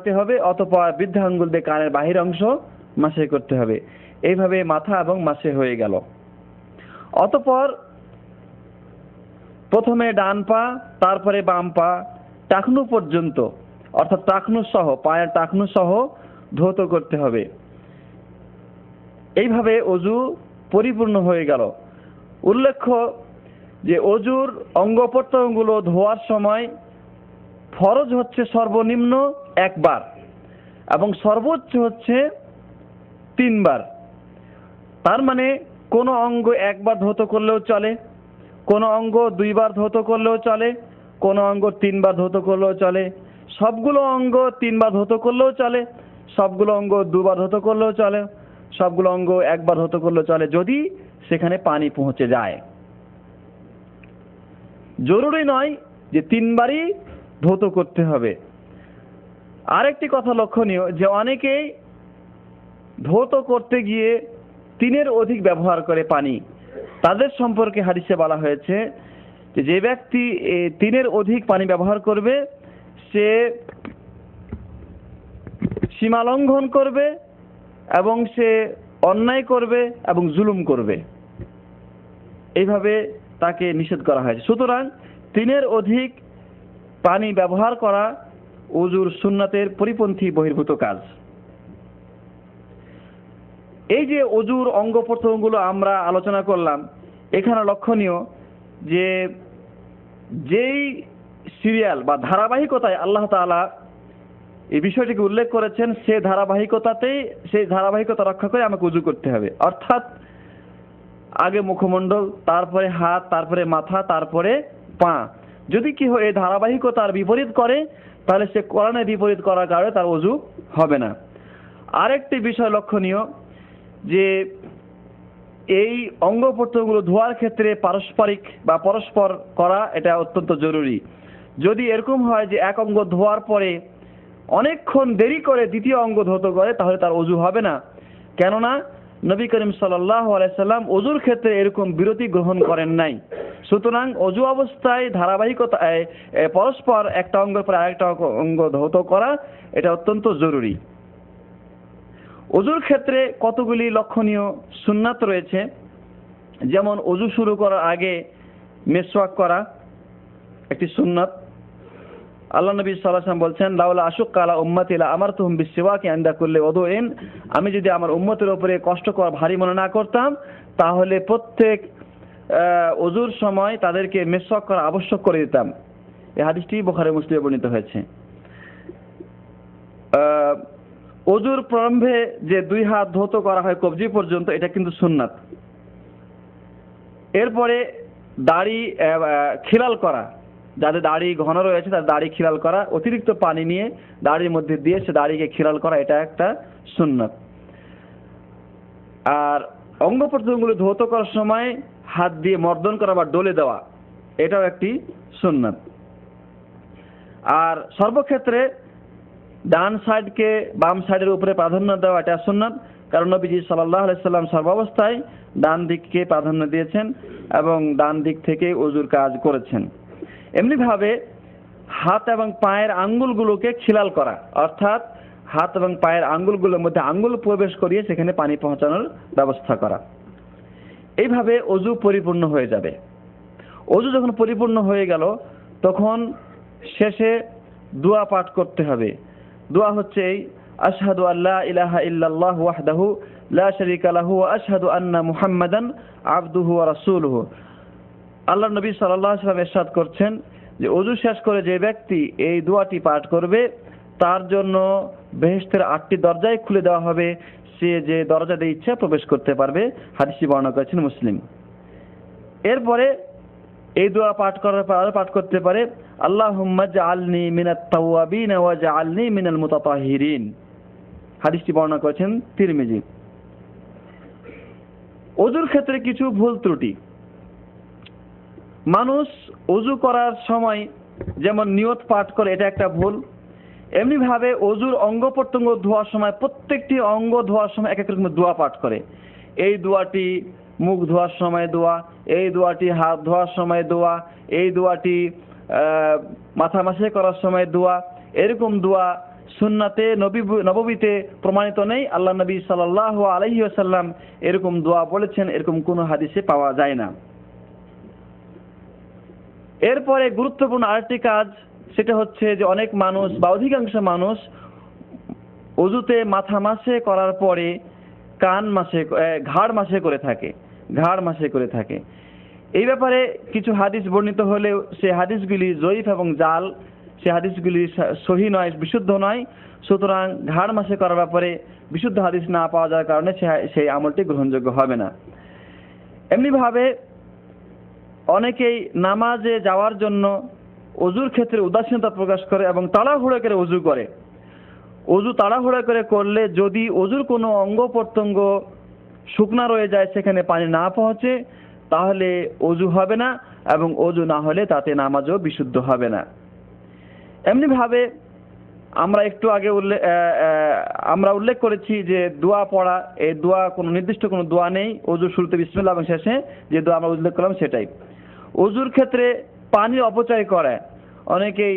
রাখতে হবে, অতঃপর বৃদ্ধা আঙ্গুল দিয়ে কানের বাহির অংশ মাসে করতে হবে। এইভাবে মাথা এবং মাসে হয়ে গেল। অতঃপর প্রথমে ডান পা, তারপরে বাম পা, টাকনু পর্যন্ত, অর্থাৎ টাকনু সহ, পায়ের টাকনু সহ ধৌত করতে হবে। এইভাবে অজু পরিপূর্ণ হয়ে গেল। উল্লেখ্য যে অজুর অঙ্গ প্রত্যঙ্গগুলো ধোয়ার সময় ফরজ হচ্ছে সর্বনিম্ন একবার এবং সর্বোচ্চ হচ্ছে 3 বার। তার মানে কোনো অঙ্গ একবার ধৌত করলেও চলে, কোনো অঙ্গ 2 বার ধৌত করলেও চলে, কোনো অঙ্গ 3 বার ধৌত করলেও চলে, সবগুলো অঙ্গ 3 বার ধৌত করলেও চলে, সবগুলো অঙ্গ 2 বার ধৌত করলেও চলে, সবগুলো অঙ্গ 1 বার ধৌত করলেও চলে, যদি সেখানে পানি পৌঁছে যায়। জরুরি নয় যে 3 বারই ধৌত করতে হবে। আরেকটি কথা লক্ষণীয় যে অনেকেই ধৌত করতে গিয়ে 3-এর অধিক ব্যবহার করে পানি। তাদের সম্পর্কে হাদিসে বলা হয়েছে যে ব্যক্তি 3-এর অধিক পানি ব্যবহার করবে সে সীমা লঙ্ঘন করবে এবং সে অন্যায় করবে এবং জুলুম করবে। এইভাবে তাকে নিষেধ করা হয়েছে। সুতরাং 3-এর অধিক পানি ব্যবহার করা ওযুর সুন্নাতের পরিপন্থী বহির্ভূত কাজ। এই যে ওযুর অঙ্গ প্রত্যঙ্গগুলো আমরা আলোচনা করলাম, এখানে লক্ষণীয় যে যেই সিরিয়াল বা ধারাবাহিকতায় আল্লাহ তাআলা এই বিষয়টিকে উল্লেখ করেছেন, সেই ধারাবাহিকতা রক্ষা করে আমাকে ওযু করতে হবে। অর্থাৎ আগে মুখমণ্ডল, তারপরে হাত, তারপরে মাথা, তারপরে পা। যদি কেউ এই ধারাবাহিকতার বিপরীত করে তাহলে সে কোরআনের বিপরীত করার কারণে তার ওযু হবে না। আরেকটি বিষয় লক্ষণীয় যে এই অঙ্গ প্রত্যঙ্গগুলো ধোয়ার ক্ষেত্রে পারস্পরিক বা পরস্পর করা এটা অত্যন্ত জরুরি। যদি এরকম হয় যে এক অঙ্গ ধোয়ার পরে অনেকক্ষণ দেরি করে দ্বিতীয় অঙ্গ ধৌত করে তাহলে তার ওযু হবে না। কেননা নবী করিম সাল্লাল্লাহু আলাইহি সাল্লাম ওযুর ক্ষেত্রে এরকম বিরতি গ্রহণ করেন নাই। সুতরাং ওযু অবস্থায় ধারাবাহিকতায় পরস্পর একটা অঙ্গের পর আরেকটা অঙ্গ ধৌত করা এটা অত্যন্ত জরুরি। ওযুর ক্ষেত্রে কতগুলি লক্ষণীয় সুন্নাত রয়েছে, যেমন ওযু শুরু করার আগে মিসওয়াক করা একটি সুন্নাত। আল্লাহ নবী সাল্লাল্লাহু আলাইহি ওয়াসাল্লাম বলছেন, লাউলা আশুক্কা আলা উম্মতি লা আমারতুহুম বিসওয়াকি ইনদা কুল্লি ওযুইন, আমি যদি আমার উম্মতের উপরে কষ্টকর ভারী মনে না করতাম তাহলে প্রত্যেক ওযুর সময় তাদেরকে মিসওয়াক করা আবশ্যক করে দিতাম। এই হাদিসটি বুখারী মুসলিমে বর্ণিত হয়েছে। ওযুর প্রারম্ভে যে 2 হাত ধৌত করা হয় কবজি পর্যন্ত, এটা কিন্তু সুন্নাত। এরপরে দাড়ি খিলাল করা, যাদের দাড়ি ঘন রয়েছে তাদের দাড়ি খিলাল করা, অতিরিক্ত পানি নিয়ে দাড়ির মধ্যে দিয়ে সে দাড়িকে খিলাল করা, এটা একটা সুন্নাত। আর অঙ্গ প্রত্যঙ্গগুলো ধৌত করার সময় হাত দিয়ে মর্দন করা বা ডলে দেওয়া, এটাও একটি সুন্নাত। আর সর্বক্ষেত্রে ডান সাইডকে বাম সাইডের উপরে প্রাধান্য দেওয়া, এটা সুন্নাত। কারণ নবীজি সাল্লাল্লাহু আলাইহি সাল্লাম সর্বাবস্থায় ডান দিককে প্রাধান্য দিয়েছেন এবং ডান দিক থেকে ওযুর কাজ করেছেন। এমনিভাবে হাত এবং পায়ের আঙ্গুলগুলোকে খিলাল করা, অর্থাৎ হাত এবং পায়ের আঙ্গুলগুলোর মধ্যে আঙ্গুল প্রবেশ করিয়ে সেখানে পানি পৌঁছানোর ব্যবস্থা করা। এইভাবে ওযু পরিপূর্ণ হয়ে যাবে। ওযু যখন পরিপূর্ণ হয়ে গেল তখন শেষে দোয়া পাঠ করতে হবে। দোয়া হচ্ছে এই, আশহাদু আল্লা ইলাহা ইল্লাল্লাহু ওয়াহদাহু লা শারীকা লাহু ওয়া আশহাদু আন্না মুহাম্মাদান আবদুহু ওয়া রাসূলুহু। আল্লাহর নবী সাল্লাল্লাহু আলাইহি ওয়াসাল্লাম ইরশাদ করছেন যে ওযু শেষ করে যে ব্যক্তি এই দোয়াটি পাঠ করবে তার জন্য বেহেশতের 8টি দরজাই খুলে দেওয়া হবে, সে যে দরজা দিয়ে ইচ্ছা প্রবেশ করতে পারবে। হাদিসটি বর্ণনা করেছেন মুসলিম। এরপরে এই দোয়া পাঠ করার পর পাঠ করতে পারে, আল্লাহুম্মা জাআলনি মিনাত তাওয়াবিন ওয়া জাআলনি মিনাল মুতাতাহহিরিন। হাদিসটি বর্ণনা করেছেন তিরমিজি। ওযুর ক্ষেত্রে কিছু ভুল ত্রুটি। মানুষ ওযু করার সময় যেমন নিয়ত পাঠ করে, এটা একটা ভুল। এমনি ভাবে ওযুর অঙ্গ প্রত্যঙ্গ ধোয়ার সময় প্রত্যেকটি অঙ্গ ধোয়ার সময় এক এক রকম দোয়া পাঠ করে। এই দোয়াটি মুখ ধোয়ার সময় দোয়া, এই দোয়াটি হাত ধোয়ার সময় দোয়া, এই দোয়াটি মাথা মাসে করার সময় দোয়া, এরকম দোয়া সুন্নাতে নববীতে প্রমাণিত নেই। আল্লাহ নবী সাল্লাল্লাহু আলাইহি ওয়াসাল্লাম এরকম দোয়া বলেছেন, এরকম কোনো হাদিসে পাওয়া যায় না। এরপরে গুরুত্বপূর্ণ আরেকটি কাজ, সেটা হচ্ছে যে অনেক মানুষ বা অধিকাংশ মানুষ ওযুতে মাথা মাসে করার পরে ঘাড় মাসে করে থাকে। এই ব্যাপারে কিছু হাদিস বর্ণিত হলেও সে হাদিসগুলি জয়ীফ এবং জাল, সে হাদিসগুলি সহিহ নয়, বিশুদ্ধ নয়। সুতরাং ঘাড় মাসে করার ব্যাপারে বিশুদ্ধ হাদিস না পাওয়া যাওয়ার কারণে সেই আমলটি গ্রহণযোগ্য হবে না। এমনিভাবে অনেকেই নামাজে যাওয়ার জন্য ওযুর ক্ষেত্রে উদাসীনতা প্রকাশ করে এবং তাড়াহুড়ো করে ওযু করে। ওযু তাড়াহুড়ো করে করলে যদি ওযুর কোনো অঙ্গ প্রত্যঙ্গ শুকনা রয়ে যায়, সেখানে পানি না পৌঁছে, তাহলে ওযু হবে না, এবং ওযু না হলে তাতে নামাজও বিশুদ্ধ হবে না। এমনিভাবে আমরা একটু আগে উল্লেখ করেছি যে দোয়া পড়া, এই দোয়া কোনো নির্দিষ্ট কোনো দোয়া নেই। ওযুর শুরুতে বিসমিল্লাহ এবং শেষে যে দোয়া আমরা উল্লেখ করলাম সেটাই। ওযুর ক্ষেত্রে পানি অপচয় করে, অনেকেই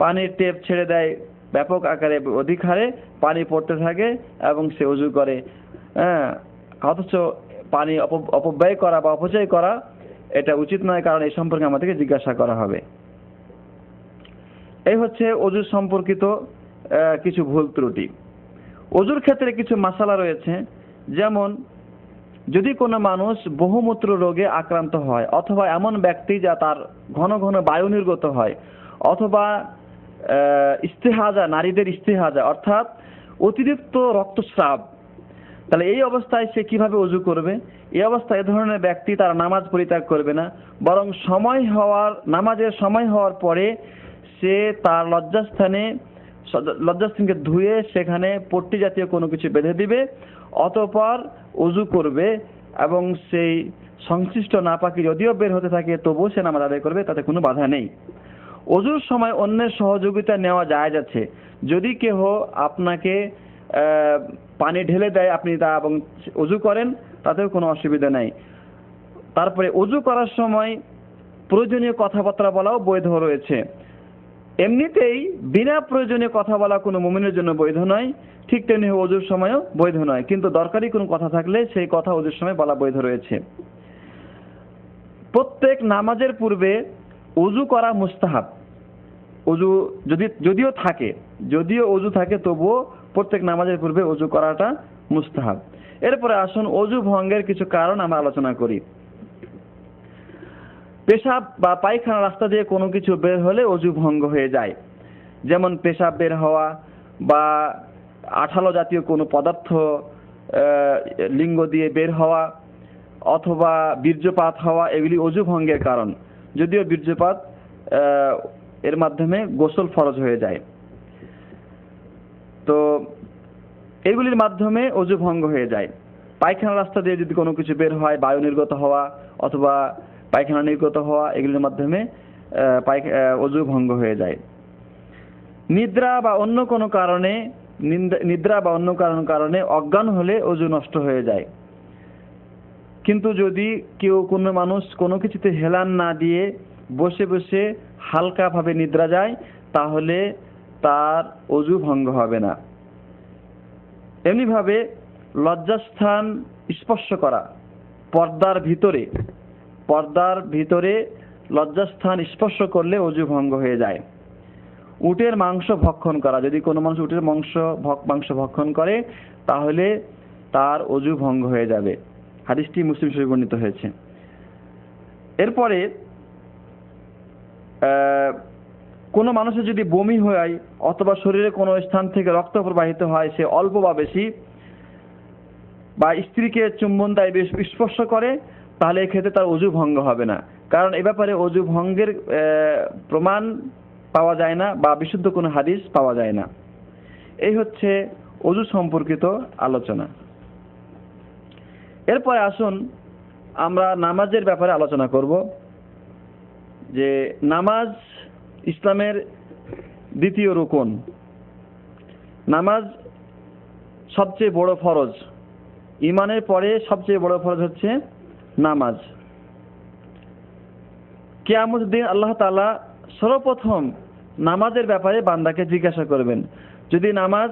পানির টেপ ছেড়ে দেয়, ব্যাপক আকারে অধিক হারে পানি পড়তে থাকে এবং সে ওযু করে। অথচ পানি অপব্যয় করা বা অপচয় করা এটা উচিত নয়, কারণ এই সম্পর্কে আমাদেরকে জিজ্ঞাসা করা হবে। এই হচ্ছে ওযু সম্পর্কিত কিছু ভুল ত্রুটি। ওযুর ক্ষেত্রে কিছু মাসালা রয়েছে, যেমন যদি কোনো মানুষ বহুমূত্র রোগে আক্রান্ত হয়, অথবা এমন ব্যক্তি যা তার ঘন ঘন বায়ু নির্গত হয়, অথবা ইস্তেহাজা, নারীদের ইস্তেহাজা অর্থাৎ অতিরিক্ত রক্তস্রাব, তাহলে এই অবস্থায় সে কিভাবে ওযু করবে? এই অবস্থায় এ ধরনের ব্যক্তি তার নামাজ পরিত্যাগ করবে না, বরং নামাজের সময় হওয়ার পরে সে তার লজ্জাস্থানকে ধুয়ে সেখানে পট্টি জাতীয় কোনো কিছু বেঁধে দিবে, অতঃপর ওযু করবে, এবং সেই সংশ্লিষ্ট নাপাকি যদিও বের হতে থাকে তবুও সে নামাজ আদায় করবে, তাতে কোনো বাধা নেই। ওযুর সময় অন্যের সহযোগিতা নেওয়া জায়েজ আছে। যদি কেহ আপনাকে পানি ঢেলে দেয়, আপনি তা এবং ওযু করেন, তাতেও কোনো অসুবিধা নাই। তারপরে ওযু করার সময় প্রয়োজনীয় কথাবার্তা বলাও বৈধ রয়েছে। এমনিতেই বিনা প্রয়োজনীয় কথা বলা কোনো মুমিনের জন্য বৈধ নয়, ঠিক তেমনি ওযুর সময়ও বৈধ নয়, কিন্তু দরকারি কোনো কথা থাকলে সেই কথা ওযুর সময় বলা বৈধ রয়েছে। প্রত্যেক নামাজের পূর্বে ওযু করা মুস্তাহাব। ওযু যদিও ওযু থাকে তবুও প্রত্যেক নামাজের পূর্বে ওযু করাটা মুস্তাহাব। এরপরে আসুন ওযু ভঙ্গের কিছু কারণ আমরা আলোচনা করি। পেশাব বা পায়খানা রাস্তা দিয়ে কোনো কিছু বের হলে ওযু ভঙ্গ হয়ে যায়, যেমন পেশাব বের হওয়া বা আঠালো জাতীয় কোনো পদার্থ লিঙ্গ দিয়ে বের হওয়া, অথবা বীর্যপাত হওয়া, এগুলি ওযু ভঙ্গের কারণ। যদিও বীর্যপাত এর মাধ্যমে গোসল ফরজ হয়ে যায়, তো এগুলির মাধ্যমে ওযু ভঙ্গ হয়ে যায়। পায়খানা রাস্তা দিয়ে যদি কোনো কিছু বের হয়, বায়ু নির্গত হওয়া অথবা পায়খানা নির্গত হওয়া, এগুলির মাধ্যমে ওযু ভঙ্গ হয়ে যায়। নিদ্রা বা অন্য কোনো কারণে অজ্ঞান হলে ওযু নষ্ট হয়ে যায়। কিন্তু যদি কোনো মানুষ কোনো কিছুতে হেলান না দিয়ে বসে বসে হালকাভাবে নিদ্রা যায়, তাহলে তার ওযু ভঙ্গ হবে না। এমনিভাবে লজ্জাস্থান স্পর্শ করা, পর্দার ভিতরে লজ্জাস্থান স্পর্শ করলে ওযু ভঙ্গ হয়ে যায়। উটের মাংস ভক্ষণ করা, যদি কোনো মানুষ উটের মাংস ভক্ষণ করে, তাহলে তার ওযু ভঙ্গ হয়ে যাবে। হাদিসটি মুসলিম শরীফে বর্ণিত হয়েছে। এরপরে কোনো মানুষের যদি বমি হয় অথবা শরীরে কোনো স্থান থেকে রক্ত প্রবাহিত হয়, সে অল্প বা বেশি, বা স্ত্রীকে চুম্বন দেয়, স্পর্শ করে, তাহলে এক্ষেত্রে তার ওযু ভঙ্গ হবে না, কারণ এ ব্যাপারে ওযু ভঙ্গের প্রমাণ পাওয়া যায় না বা বিশুদ্ধ কোনো হাদিস পাওয়া যায় না। এই হচ্ছে ওযু সম্পর্কিত আলোচনা। এরপরে আসুন আমরা নামাজের ব্যাপারে আলোচনা করব, যে নামাজ ইসলামের দ্বিতীয় রুকন। নামাজ সবচেয়ে বড় ফরজ, ঈমানের পরে সবচেয়ে বড় ফরজ হচ্ছে নামাজ। কিয়ামতের দিন আল্লাহ তাআলা সর্বপ্রথম নামাজের ব্যাপারে বান্দাকে জিজ্ঞাসা করবেন। যদি নামাজ